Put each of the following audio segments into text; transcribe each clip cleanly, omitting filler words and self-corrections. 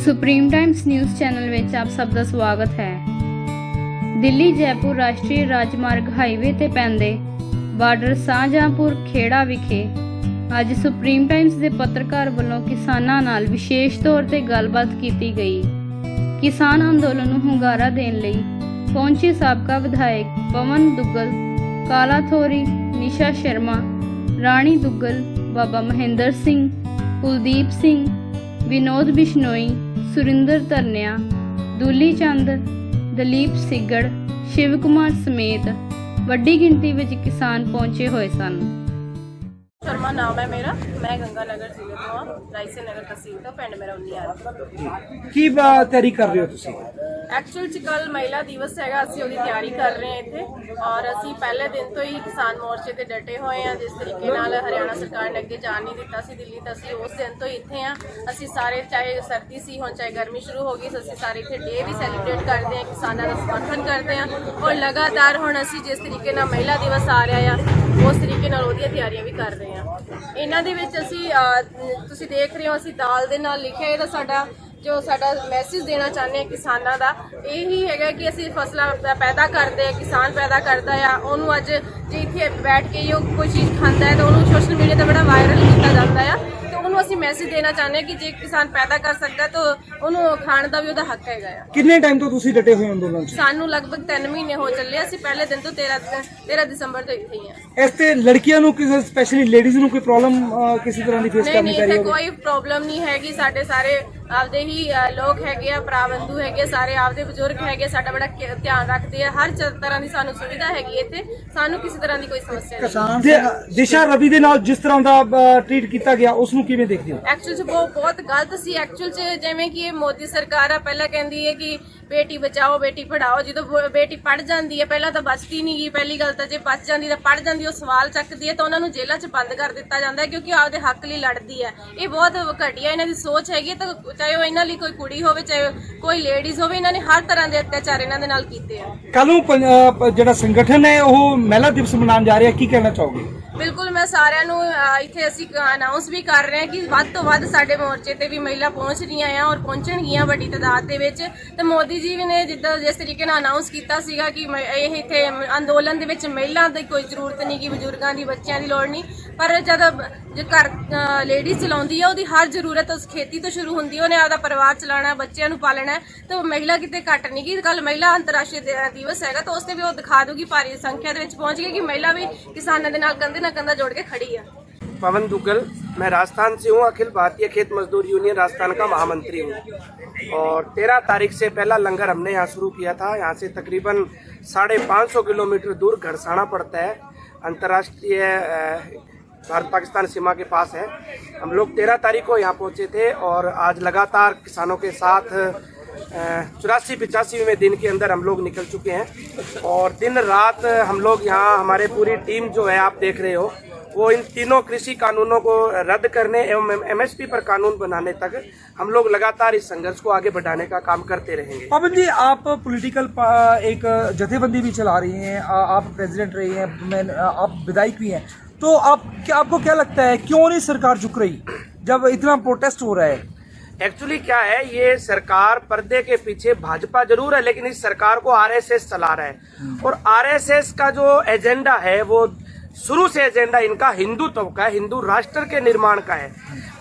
Supreme Times news channel ਵਿੱਚ ਆਪ ਸਭ ਦਾ ਸਵਾਗਤ ਹੈ। ਦਿੱਲੀ ਜੈਪੁਰ ਰਾਸ਼ਟਰੀ ਰਾਜਮਾਰਗ ਹਾਈਵੇ ਤੇ ਪੈਂਦੇ ਬਾਰਡਰ ਸ਼ਾਹਜਹਾਂਪੁਰ ਖੇੜਾ ਵਿਖੇ ਅੱਜ ਸੁਪਰੀਮ ਟਾਈਮਸ ਦੇ ਪੱਤਰਕਾਰ ਵੱਲੋਂ ਕਿਸਾਨਾਂ ਨਾਲ ਵਿਸ਼ੇਸ਼ ਤੌਰ ਤੇ ਗੱਲਬਾਤ ਕੀਤੀ ਗਈ। ਕਿਸਾਨ ਅੰਦੋਲਨ ਨੂੰ ਹੁੰਗਾਰਾ ਦੇਣ ਲਈ ਪਹੁੰਚੇ ਸਾਬਕਾ ਵਿਧਾਇਕ ਪਵਨ ਦੁੱਗਲ, ਕਾਲਾ ਥੋਰੀ, ਨਿਸ਼ਾ ਸ਼ਰਮਾ, ਰਾਣੀ ਦੁੱਗਲ, ਬਾਬਾ ਮਹਿੰਦਰ ਸਿੰਘ, ਕੁਲਦੀਪ ਸਿੰਘ, विनोद बिश्नोई, सुरिंदर धरनिया, दूली चंद, दलीप सिगड़, शिव कुमार समेत वड्डी गिनती विच किसान पहुंचे हुए सन। शर्मा नाम है मेरा, मैं गंगानगर जिले तो हाँ, रायसे नगर तहसील तो पिंड मेरा 19 की तैयारी कर रहे हो तुसी? एक्चुअल च कल महिला दिवस है, असी उसकी तैयारी कर रहे हैं इत्थे और असी पहले दिन तो ही किसान मोर्चे ते डटे हुए हैं। जिस तरीके नाल हरियाणा सरकार ने अगे जान नहीं दिता सी दिल्ली, तो असी उस दिन तो इत्थे हैं। असी सारे, चाहे सर्दी सी हुण चाहे गर्मी शुरू हो गई, असी सारे इत्थे डे भी सैलीब्रेट करते हैं, किसानों का समर्थन करते हैं और लगातार हुण असी जिस तरीके नाल महिला दिवस आ रहा है उस तरीके नाल ओहदियां तैयारियां भी कर रहे हैं। इन्हां दे विच असी तुसीं देख रहे हो, असी दाल दे नाल लिखिआ इहदा साडा जो साडा मैसेज देना चाहते हैं किसानों का यही है कि असी फसलां पैदा करते हैं, किसान पैदा करता है, उन्होंने अज जे इत्थे बैठ के कोई चीज़ खाता है तो उन्होंने सोशल मीडिया पर बड़ा वायरल किया जाता है। तो उन्होंने असी मैसेज देना चाहते हैं कि जे किसान पैदा कर सकता तो उन्होंने खाने का भी उहदा हक है। कितने टाइम तो तुसी डटे हुए अंदोलन? सानू लगभग 3 महीने हो चले, असी पहले दिन तो 13 दिसंबर तो इत्थे ही हैं। ऐसे लड़कियों को किसी स्पेशली लेडीज को कोई प्रॉब्लम किसी तरह की फेस करनी पै रही है? कोई प्रॉब्लम नहीं हैगी, साडे सारे आपदे ही लोग हैगे आ, भरा बंधु हैगे, सारे आपदे बजुर्ग हैगे, साडा बड़ा ध्यान रखते हैं, हर तरह की सानू सुविधा हैगी इत्थे, सानू किसी तरह की कोई समस्या नहीं। दिशा रवि दे नाल जिस तरह दा ट्रीट किया गया उसनू किवें देखदे हो? एक्चुअल च बहुत गलत सी। एक्चुअल च जिवें कि मोदी सरकार आ पहला कहंदी है कि बेटी बचाओ बेटी पढ़ाओ, जो बेटी पढ़ जाती है पहला तो बचती नहीं गई, पहली गल तो जे बच जाती तो पढ़ जाती, सवाल चकती है तो उन्होंने जेलों च बंद कर दिता जाता है क्योंकि आपदे हक लिए लड़ती है। ये बहुत घटिया इन्हां दी सोच हैगी, तो चाहे वो इन्हां लई कोई कुड़ी होवे चाहे कोई लेडीज होवे, इन्हां ने हर तरह के अत्याचार इन्हां दे नाल कीते हैं। कल नूं जिहड़ा संगठन है वो महिला दिवस मनाउण जा रहा है, की कहना चाहोगे? बिल्कुल, मैं सारिਆਂ ਨੂੰ ਇੱਥੇ ਅਸੀਂ ਅਨਾਉਂਸ ਵੀ ਕਰ ਰਹੇ ਹਾਂ ਕਿ ਵੱਧ ਤੋਂ ਵੱਧ ਸਾਡੇ ਮੋਰਚੇ ਤੇ ਵੀ ਮਹਿਲਾ ਪਹੁੰਚ ਰਹੀਆਂ ਆ ਔਰ ਪਹੁੰਚਣਗੀਆਂ ਵੱਡੀ ਤਾਦਾਦ ਦੇ ਵਿੱਚ। ਤੇ ਮੋਦੀ ਜੀ ਵੀ ਨੇ ਜਿੱਦਾਂ ਜਿਸ ਤਰੀਕੇ ਨਾਲ ਅਨਾਉਂਸ ਕੀਤਾ ਸੀਗਾ ਕਿ ਇਹ ਇੱਥੇ ਅੰਦੋਲਨ ਦੇ ਵਿੱਚ ਮਹਿਲਾ ਦੀ ਕੋਈ ਜ਼ਰੂਰਤ ਨਹੀਂ, ਕਿ ਬਜ਼ੁਰਗਾਂ ਦੀ, ਬੱਚਿਆਂ ਦੀ ਲੋੜ ਨਹੀਂ, ਪਰ ਜਦ ਜੇ ਘਰ ਲੇਡੀਜ਼ ਚਲਾਉਂਦੀ ਹੈ ਉਹਦੀ ਹਰ ਜ਼ਰੂਰਤ ਉਸ ਖੇਤੀ ਤੋਂ ਸ਼ੁਰੂ ਹੁੰਦੀ ਹੈ, ਉਹਨੇ ਆਪਦਾ ਪਰਿਵਾਰ ਚਲਾਉਣਾ, ਬੱਚਿਆਂ ਨੂੰ ਪਾਲਣਾ, ਤੇ ਮਹਿਲਾ ਕਿਤੇ ਘੱਟ ਨਹੀਂ ਗਈ। ਕੱਲ ਮਹਿਲਾ ਅੰਤਰਰਾਸ਼ਟਰੀ ਦਿਵਸ ਹੈਗਾ ਤਾਂ ਉਸ ਤੇ ਵੀ ਉਹ ਦਿਖਾ ਦੂਗੀ ਭਾਰੀ ਸੰਖਿਆ ਦੇ ਵਿੱਚ ਪਹੁੰਚ ਗਈ ਕਿ ਮਹਿਲਾ ਵੀ ਕਿਸਾਨਾਂ ਦੇ ਨਾਲ ਕੰਧੇ ਨਾਲ कंधा जोड़ के खड़ी है। पवन दुग्गल, मैं राजस्थान से हूँ, अखिल भारतीय खेत मजदूर यूनियन राजस्थान का महामंत्री हूँ और 13 तारीख से पहला लंगर हमने यहाँ शुरू किया था। यहाँ से तकरीबन 550 किलोमीटर दूर घरसाना पड़ता है, अंतर्राष्ट्रीय भारत पाकिस्तान सीमा के पास है। हम लोग 13 तारीख को यहाँ पहुँचे थे और आज लगातार किसानों के साथ 84-85वें दिन के अंदर हम लोग निकल चुके हैं और दिन रात हम लोग यहाँ, हमारे पूरी टीम जो है आप देख रहे हो, वो इन तीनों कृषि कानूनों को रद्द करने एवं MSP पर कानून बनाने तक हम लोग लगातार इस संघर्ष को आगे बढ़ाने का काम करते रहेंगे। पवन जी, आप पॉलिटिकल एक जथेबंदी भी चला रही हैं, आप प्रेसिडेंट रही हैं, आप विधायक भी हैं, तो आपको क्या लगता है क्यों नहीं सरकार झुक रही जब इतना प्रोटेस्ट हो रहा है? एक्चुअली क्या है, ये सरकार पर्दे के पीछे भाजपा जरूर है लेकिन इस सरकार को RSS चला रहा है और RSS का जो एजेंडा है वो शुरू से एजेंडा इनका हिंदुत्व का है, हिंदू राष्ट्र के निर्माण का है।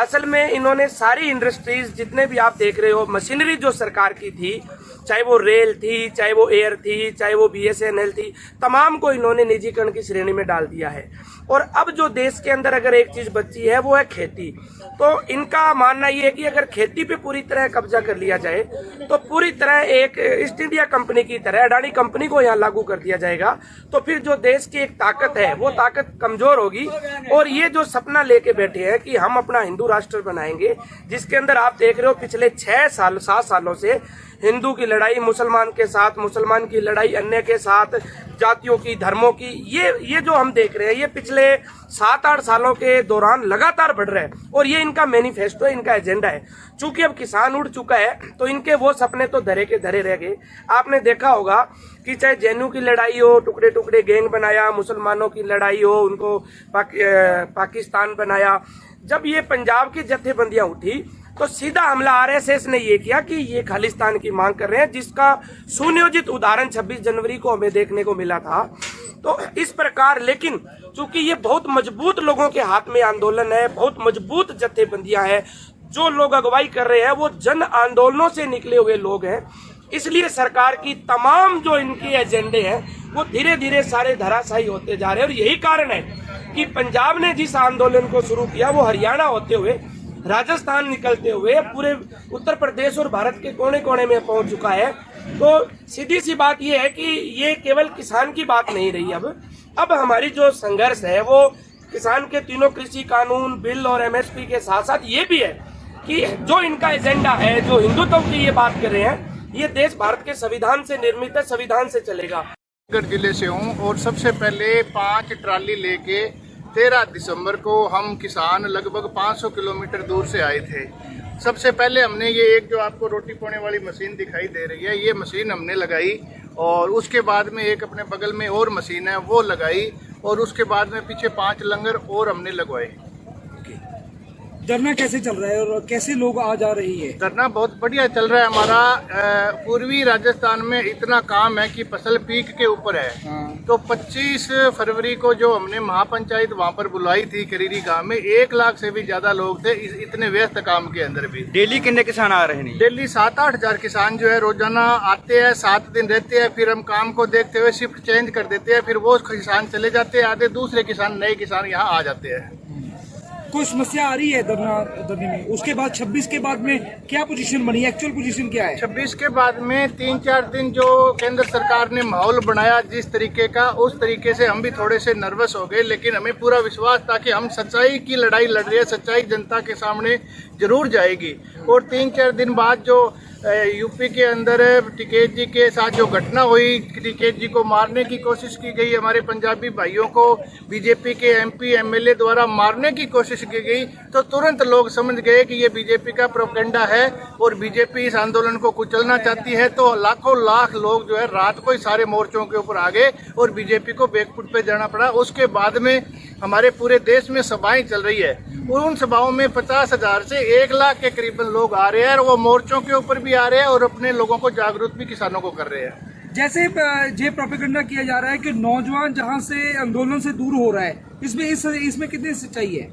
असल में इन्होंने सारी इंडस्ट्रीज जितने भी आप देख रहे हो, मशीनरी जो सरकार की थी, चाहे वो रेल थी, चाहे वो एयर थी, चाहे वो BSNL थी, तमाम को इन्होंने निजीकरण की श्रेणी में डाल दिया है। और अब जो देश के अंदर अगर एक चीज बची है वो है खेती। तो इनका मानना ये है कि अगर खेती पे पूरी तरह कब्जा कर लिया जाए तो पूरी तरह एक ईस्ट इंडिया कंपनी की तरह अडानी कंपनी को यहाँ लागू कर दिया जाएगा, तो फिर जो देश की एक ताकत है वो ताकत कमजोर होगी। और ये जो सपना लेके बैठे हैं कि हम अपना हिंदू राष्ट्र बनाएंगे, जिसके अंदर आप देख रहे हो पिछले 7 सालों से हिंदू की लड़ाई मुसलमान के साथ, मुसलमान की लड़ाई अन्य के साथ, जातियों की, धर्मों की, ये जो हम देख रहे हैं ये पिछले 7-8 सालों के दौरान लगातार बढ़ रहा है और ये इनका मैनिफेस्टो है, इनका एजेंडा है। चूंकि अब किसान उड़ चुका है तो इनके वो सपने तो धरे के धरे रह गए। आपने देखा होगा कि चाहे जेएनयू की लड़ाई हो, टुकड़े टुकड़े गैंग बनाया, मुसलमानों की लड़ाई हो, उनको पाकिस्तान बनाया, जब ये पंजाब की जत्थेबंदियां उठी तो सीधा हमला आरएसएस ने ये किया कि ये खालिस्तान की मांग कर रहे हैं, जिसका सुनियोजित उदाहरण 26 जनवरी को हमें देखने को मिला था। तो इस प्रकार, लेकिन चूंकि ये बहुत मजबूत लोगों के हाथ में आंदोलन है, बहुत मजबूत जत्थेबंदियां हैं, जो लोग अगुवाई कर रहे हैं वो जन आंदोलनों से निकले हुए लोग हैं, इसलिए सरकार की तमाम जो इनके एजेंडे हैं वो धीरे धीरे सारे धराशायी होते जा रहे हैं। और यही कारण है कि पंजाब ने जिस आंदोलन को शुरू किया वो हरियाणा होते हुए, राजस्थान निकलते हुए पूरे उत्तर प्रदेश और भारत के कोने कोने में पहुंच चुका है। तो सीधी सी बात यह है कि ये केवल किसान की बात नहीं रही। अब हमारी जो संघर्ष है वो किसान के तीनों कृषि कानून, बिल और एमएसपी के साथ साथ ये भी है कि जो इनका एजेंडा है, जो हिंदुत्व की ये बात कर रहे हैं, ये देश भारत के संविधान से निर्मित है, संविधान से चलेगा। जिले से हूँ और सबसे पहले 5 ट्राली लेके 13 दिसंबर को हम किसान लगभग 500 किलोमीटर दूर से आए थे। सबसे पहले हमने ये एक जो आपको रोटी पोने वाली मशीन दिखाई दे रही है, ये मशीन हमने लगाई और उसके बाद में एक अपने बगल में और मशीन है वो लगाई और उसके बाद में पीछे 5 लंगर और हमने लगवाए। धरना कैसे चल रहा है और कैसे लोग आ जा रही है? धरना बहुत बढ़िया चल रहा है हमारा। पूर्वी राजस्थान में इतना काम है कि फसल पीक के ऊपर है। तो 25 फरवरी को जो हमने महापंचायत वहाँ पर बुलाई थी करीरी गांव में, 1 लाख से भी ज्यादा लोग थे इतने व्यस्त काम के अंदर भी। डेली कितने किसान आ रहे हैं? डेली 7-8 हजार किसान जो है रोजाना आते हैं, 7 दिन रहते हैं, फिर हम काम को देखते हुए शिफ्ट चेंज कर देते हैं, फिर वो किसान चले जाते हैं, आधे दूसरे किसान, नए किसान यहाँ आ जाते हैं। कोई समस्या आ रही है धरने में? उसके बाद 26 के बाद में क्या पोजीशन बनी, एक्चुअल पोजीशन क्या है? 26 के बाद में 3-4 दिन जो केंद्र सरकार ने माहौल बनाया जिस तरीके का, उस तरीके से हम भी थोड़े से नर्वस हो गए, लेकिन हमें पूरा विश्वास था कि हम सच्चाई की लड़ाई लड़ रहे हैं, सच्चाई जनता के सामने जरूर जाएगी। और 3-4 दिन बाद जो यूपी के अंदर टिकैत जी के साथ जो घटना हुई, टिकैत जी को मारने की कोशिश की गई, हमारे पंजाबी भाइयों को बीजेपी के एमपी एमएलए द्वारा मारने की कोशिश की गई, तो तुरंत लोग समझ गए कि ये बीजेपी का प्रोपेगेंडा है और बीजेपी इस आंदोलन को कुचलना चाहती है। तो लाखों लाख लोग जो है रात को ही सारे मोर्चों के ऊपर आ गए और बीजेपी को बैकफुट पे जाना पड़ा। उसके बाद में हमारे पूरे देश में सभाएं चल रही है और उन सभाओं में 50 हजार से 1 लाख के करीबन लोग आ रहे हैं और वो मोर्चों के ऊपर भी आ रहे हैं और अपने लोगों को जागरूक भी किसानों को कर रहे हैं। जैसे ये प्रोपेगेंडा किया जा रहा है कि नौजवान जहां से आंदोलन से दूर हो रहा है, इसमें कितनी सच्चाई है?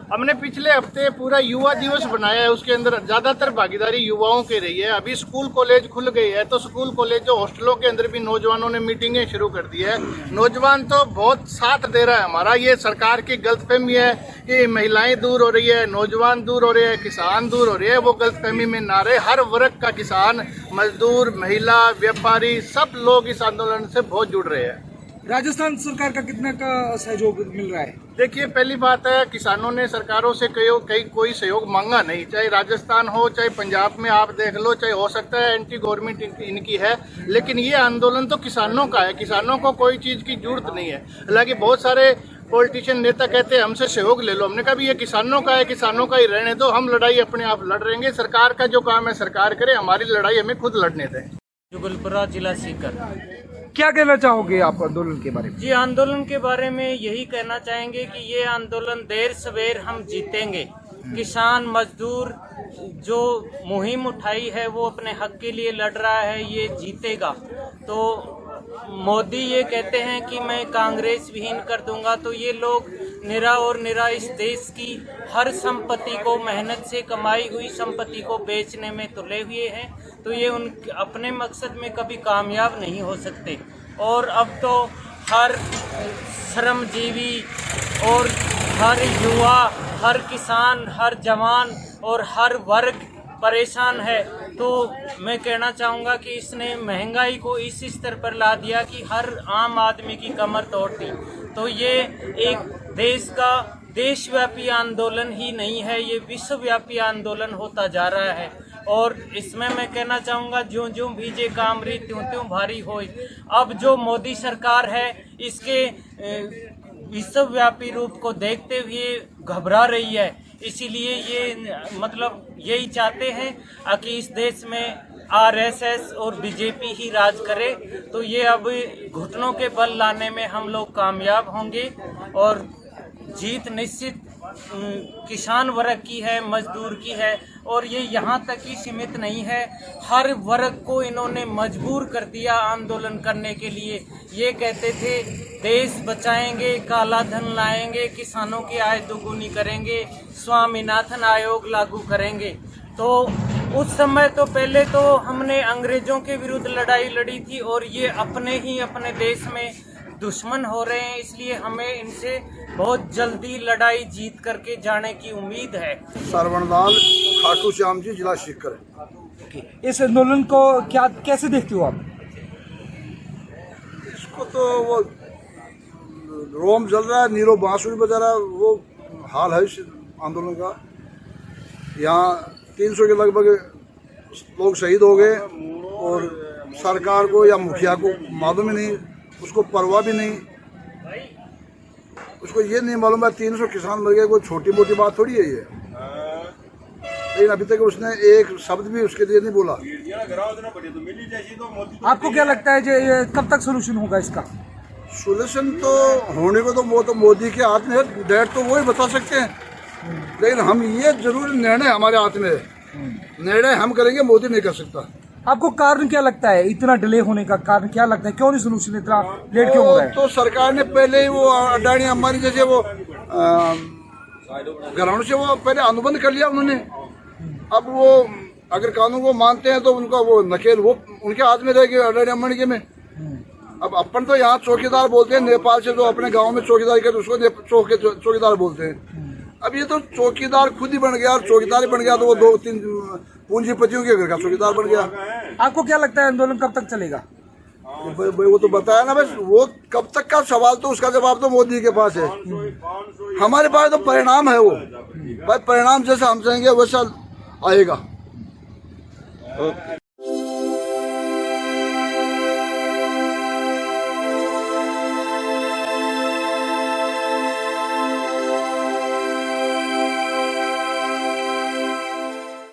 हमने पिछले हफ्ते पूरा युवा दिवस बनाया है, उसके अंदर ज्यादातर भागीदारी युवाओं की रही है। अभी स्कूल कॉलेज खुल गई है तो स्कूल कॉलेज जो हॉस्टलों के अंदर भी नौजवानों ने मीटिंगें शुरू कर दी है। नौजवान तो बहुत साथ दे रहा है हमारा। ये सरकार की गलतफहमी है कि महिलाएं दूर हो रही है, नौजवान दूर हो रहे हैं, किसान दूर हो रहे हैं, वो गलतफहमी में ना रहे। हर वर्ग का किसान, मजदूर, महिला, व्यापारी, सब लोग इस आंदोलन से बहुत जुड़ रहे हैं। राजस्थान सरकार का कितना का सहयोग मिल रहा है? देखिए, पहली बात है किसानों ने सरकारों से कोई सहयोग मांगा नहीं, चाहे राजस्थान हो चाहे पंजाब में आप देख लो, चाहे हो सकता है एंटी गवर्नमेंट इनकी है, लेकिन ये आंदोलन तो किसानों का है। किसानों को कोई चीज की जरूरत नहीं है। हालांकि बहुत सारे पॉलिटिशियन नेता कहते हैं हमसे सहयोग ले लो, हमने कहा भी ये किसानों का है, किसानों का ही रहने दो, हम लड़ाई अपने आप लड़ रहेंगे। सरकार का जो काम है सरकार करे, हमारी लड़ाई हमें खुद लड़ने दें। जुगलपुरा जिला सीकर। क्या कहना चाहोगे आप आंदोलन के बारे में? जी, आंदोलन के बारे में यही कहना चाहेंगे कि ये आंदोलन देर सवेर हम जीतेंगे। किसान मजदूर जो मुहिम उठाई है वो अपने हक के लिए लड़ रहा है, ये जीतेगा। तो मोदी ये कहते हैं कि मैं कांग्रेस विहीन कर दूंगा, तो ये लोग निरा और निरा इस देश की हर संपत्ति को, मेहनत से कमाई हुई संपत्ति को बेचने में तुले हुए हैं। तो ये उन अपने मकसद में कभी कामयाब नहीं हो सकते। और अब तो हर श्रमजीवी और हर युवा, हर किसान, हर जवान और हर वर्ग परेशान है। तो मैं कहना चाहूँगा कि इसने महंगाई को इस स्तर पर ला दिया कि हर आम आदमी की कमर तोड़ दी। तो ये एक देश का देशव्यापी आंदोलन ही नहीं है, ये विश्वव्यापी आंदोलन होता जा रहा है। और इसमें मैं कहना चाहूँगा ज्यों ज्यों भीजे कामरी त्यों त्यों भारी होए। अब जो मोदी सरकार है इसके विश्वव्यापी रूप को देखते हुए घबरा रही है, इसीलिए ये मतलब यही चाहते हैं कि इस देश में आरएसएस और बीजेपी ही राज करे, तो ये अब घुटनों के बल लाने में हम लोग कामयाब होंगे और जीत निश्चित किसान वर्ग की है, मजदूर की है। और ये यहाँ तक ही सीमित नहीं है, हर वर्ग को इन्होंने मजबूर कर दिया आंदोलन करने के लिए। ये कहते थे देश बचाएंगे, काला धन लाएंगे, किसानों की आय दोगुनी करेंगे, स्वामीनाथन आयोग लागू करेंगे। तो उस समय तो पहले तो हमने अंग्रेजों के विरुद्ध लड़ाई लड़ी थी और ये अपने देश में दुश्मन हो रहे हैं, इसलिए हमें इनसे बहुत जल्दी लड़ाई जीत करके जाने की उम्मीद है। सरवणलाल खाटू श्याम जी, जिला सीकर। इस आंदोलन को क्या कैसे देखते हो आप? इसको तो वो रोम जल रहा है, नीरो बांसुरी बजा रहा है, वो हाल है इस आंदोलन का। यहाँ 300 के लगभग लोग शहीद हो गए और सरकार को या मुखिया को मालूम ही नहीं, उसको परवाह भी नहीं, उसको ये नहीं मालूम है 300 किसान मर गए, कोई छोटी मोटी बात थोड़ी है ये। लेकिन अभी तक उसने एक शब्द भी उसके लिए नहीं बोला। आपको क्या लगता है जो ये कब तक सोल्यूशन होगा इसका? सोल्यूशन तो होने को तो वो तो मोदी के हाथ में है, डेट तो वो ही बता सकते हैं, लेकिन हम ये जरूर निर्णय हमारे हाथ में है, निर्णय हम करेंगे, मोदी नहीं कर सकता। आपको कारण क्या लगता है इतना डिले होने का कारण क्या लगता है? क्यों नहीं सोल्यूशन इतना लेट क्यों हो रहा है? तो सरकार ने पहले ही वो अडानी अंबानी जैसे वो घरानों से वो पहले अनुबंध कर लिया उन्होंने। अब वो अगर कानून को मानते हैं तो उनका वो नकेल वो उनके हाथ में रहेगी, अडानी अंबानी के में। अब अपन तो यहाँ चौकीदार बोलते हैं, नेपाल से जो अपने गाँव में चौकीदारी करते उसको चौकीदार बोलते हैं। अब ये तो चौकीदार खुद ही बन गया और चौकीदार ही बन गया तो वो 2-3 पूंजीपतियों के घर का चौकीदार बन गया। आपको क्या लगता है आंदोलन कब तक चलेगा? वो तो बताया ना, बस वो कब तक का सवाल तो उसका जवाब तो मोदी के पास है। हमारे पास तो परिणाम है, वो भाई परिणाम जैसा हम चाहेंगे वैसा आएगा।